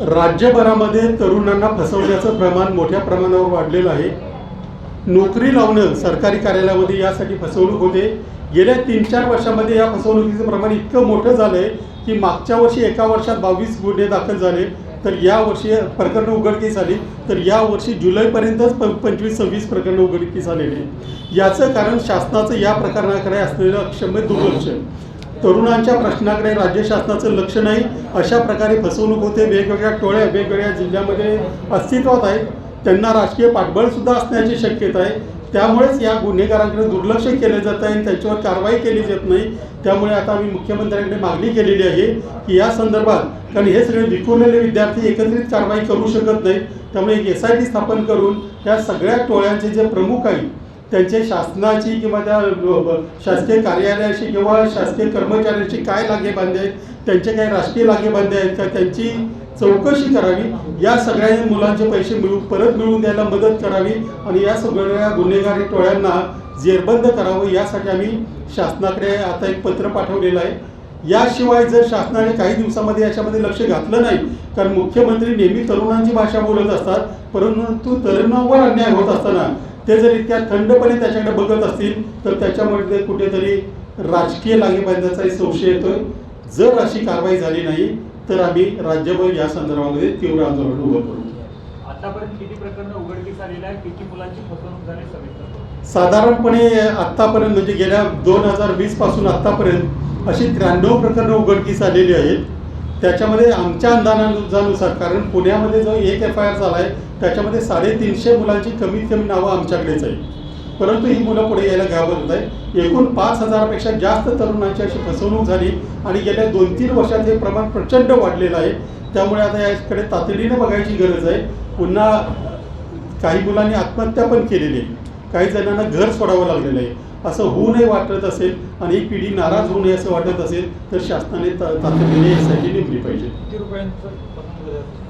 राज्यभरामध्ये तरुणांना फसवण्याचं प्रमाण मोठ्या प्रमाणावर वाढलेलं आहे. नोकरी लावणं सरकारी कार्यालयामध्ये यासाठी फसवणूक होते. गेल्या 3-4 वर्षामध्ये या फसवणुकीचं प्रमाण इतकं मोठं झालं आहे की मागच्या वर्षी एका वर्षात 22 गुन्हे दाखल झाले, तर यावर्षी प्रकरणं उघडकीस आली, तर यावर्षी जुलैपर्यंतच 25-26 प्रकरणं उघडकीस आलेली आहे. याचं कारण शासनाचं या प्रकरणाकडे असलेलं अक्षम्य दुर्लक्ष. तरुणांच्या प्रश्नाकडे राज्य शासनाचं लक्ष नाही. अशा प्रकारे फसवणूक होते. वेगवेगळ्या टोळ्या वेगवेगळ्या जिल्ह्यामध्ये अस्तित्वात आहेत. त्यांना राजकीय पाठबळसुद्धा असण्याची शक्यता आहे. त्यामुळेच या गुन्हेगारांकडे दुर्लक्ष केलं जातं आहे आणि त्यांच्यावर कारवाई केली जात नाही. त्यामुळे आता आम्ही मुख्यमंत्र्यांकडे मागणी केलेली आहे की या संदर्भात, कारण हे सगळे विखुरलेले विद्यार्थी एकत्रित कारवाई करू शकत नाहीत, त्यामुळे एक SIT स्थापन करून या सगळ्या टोळ्यांचे जे प्रमुख आहेत त्यांचे शासनाची किंवा त्या शासकीय कार्यालयाशी किंवा शासकीय कर्मचाऱ्यांशी काय लागेबांधे आहेत, त्यांचे काही राजकीय लागेबांधे आहेत का, त्यांची चौकशी करावी. या सगळ्या मुलांचे पैसे परत मिळवून द्यायला मदत करावी आणि या सगळ्या गुन्हेगारी टोळ्यांना जेरबंद करावं, यासाठी आम्ही शासनाकडे आता एक पत्र पाठवलेलं आहे. याशिवाय जर शासनाने काही दिवसामध्ये याच्यामध्ये लक्ष घातलं नाही, कारण मुख्यमंत्री नेहमी तरुणांची भाषा बोलत असतात, परंतु तरुणांवर अन्याय होत असताना ते जर इतक्या थंडपणे त्याच्याकडे बघत असतील तर त्याच्यामध्ये कुठेतरी राजकीय लागेबांध्याचाही संशय येतोय. जर अशी कारवाई झाली नाही तर आम्ही राज्यभर या संदर्भामध्ये तीव्र आंदोलन उभं करू. आतापर्यंत किती प्रकरणं उघडकीस आलेली आहे, किती मुलांची फसवणूक झाली सविस्तर? साधारणपणे आत्तापर्यंत म्हणजे गेल्या 2020 पासून आत्तापर्यंत अशी 93 प्रकरणं उघडकीस आलेली आहेत. त्याच्यामध्ये आमच्या अंदाजानुसार, कारण पुण्यामध्ये जो एक FIR झाला आहे त्याच्यामध्ये 350 मुलांची कमीत कमी नावं आमच्याकडेच आहे, परंतु ही मुलं पुढे यायला घाबरत आहे. एकूण 5000पेक्षा जास्त तरुणांची अशी फसवणूक झाली आणि गेल्या 2-3 वर्षात हे प्रमाण प्रचंड वाढलेलं आहे. त्यामुळे आता याकडे तातडीने बघायची गरज आहे. पुन्हा काही मुलांनी आत्महत्या पण केलेली आहे, काही जणांना घर सोडावं लागलेलं आहे. असं होऊ नये वाटत असेल आणि ही पिढी नाराज होऊ नये असं वाटत असेल तर शासनाने तातडीने SIT नेमली पाहिजे.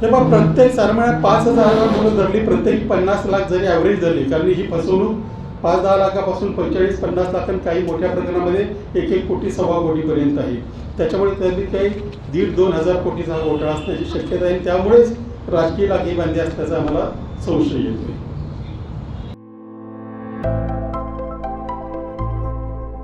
हे बघ, प्रत्येक साधारण 5000 मुलं धरली, प्रत्येक 50 लाख जरी ॲव्हरेज धरली, कारण ही फसवणूक 5-10 लाखापासून 45-50 लाख, काही मोठ्या प्रकरणामध्ये 1-1 कोटी 1.25 कोटीपर्यंत आहे. त्याच्यामुळे कधी काही 1,500-2 हजार कोटीचा घोटाळा असण्याची शक्यता आहे. त्यामुळेच राजकीय लागेबांधे असल्याचा आम्हाला संशय येतो.